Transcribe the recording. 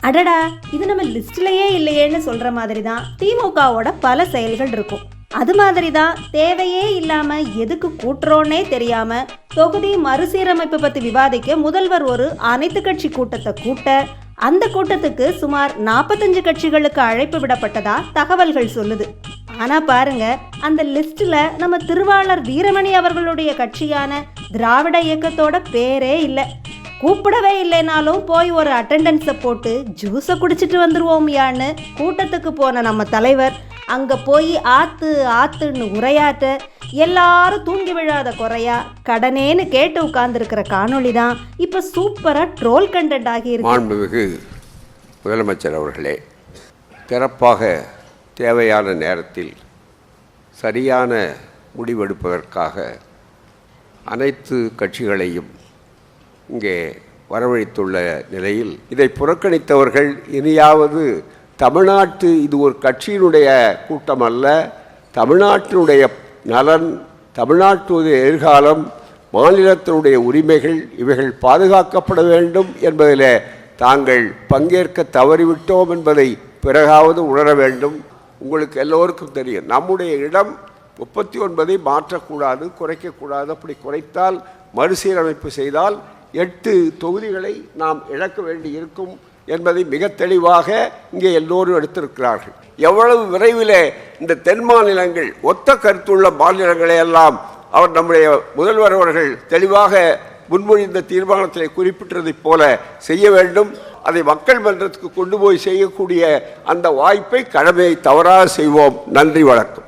அடடா, இது நம்ம லிஸ்ட்லயே இல்லையேன்னு சொல்ற மாதிரி தான் திமுகவோட பல செயல்கள் இருக்கும். அது மாதிரி தான் தேவையே இல்லாம எதுக்கு கூட்டுறோன்னே தெரியாம தொகுதி மறுசீரமைப்பு பத்தி விவாதிக்க முதல்வர் ஒரு அனைத்து கட்சி கூட்டத்தை கூட்ட, அந்த கூட்டத்துக்கு சுமார் 45 கட்சிகளுக்கு அழைப்பு விடப்பட்டதா தகவல்கள் சொல்லுது. ஆனா பாருங்க, அந்த லிஸ்ட்ல நம்ம திருவாளர் வீரமணி அவர்களுடைய கட்சியான திராவிட இயக்கத்தோட பேரே இல்லை. கூப்பிடவே இல்லைனாலும் போய் ஒரு அட்டெண்டன்ஸை போட்டு ஜூஸை குடிச்சிட்டு வந்துருவோம்யான்னு கூட்டத்துக்கு போன நம்ம தலைவர் அங்கே போய் ஆத்துன்னு உரையாற்ற எல்லாரும் தூங்கி விழாத குறையா கடனேன்னு கேட்டு உட்கார்ந்துருக்கிற காணொளி தான் இப்போ சூப்பராக ட்ரோல் கண்டென்ட் ஆகியிருக்கு. மாண்புமிகு முதலமைச்சர் அவர்களே, சிறப்பாக தேவையான நேரத்தில் சரியான முடிவெடுப்பதற்காக அனைத்து கட்சிகளையும் இங்கே வரவழைத்துள்ள நிலையில் இதை புறக்கணித்தவர்கள் இனியாவது தமிழ்நாட்டு இது ஒரு கட்சியினுடைய கூட்டம் அல்ல, தமிழ்நாட்டினுடைய நலன், தமிழ்நாட்டுடைய எதிர்காலம், மாநிலத்தினுடைய உரிமைகள் இவைகள் பாதுகாக்கப்பட வேண்டும் என்பதில் தாங்கள் பங்கேற்க தவறிவிட்டோம் என்பதை பிறகாவது உணர வேண்டும். உங்களுக்கு எல்லோருக்கும் தெரியும், நம்முடைய இடம் 39 மாற்றக்கூடாது, குறைக்கக்கூடாது. அப்படி குறைத்தால், மறுசீரமைப்பு செய்தால் 8 தொகுதிகளை நாம் இழக்க வேண்டி இருக்கும் என்பதை மிக தெளிவாக இங்கே எல்லோரும் எடுத்திருக்கிறார்கள். எவ்வளவு விரைவில் இந்த தென் மாநிலங்கள், ஒத்த கருத்துள்ள மாநிலங்களை எல்லாம் அவர் நம்முடைய முதல்வர் அவர்கள் தெளிவாக முன்மொழிந்த தீர்மானத்தில் குறிப்பிட்டதைப் போல செய்ய வேண்டும். அதை மக்கள் மன்றத்துக்கு கொண்டு போய் செய்யக்கூடிய அந்த வாய்ப்பை, கடமையை தவறாக செய்வோம். நன்றி, வணக்கம்.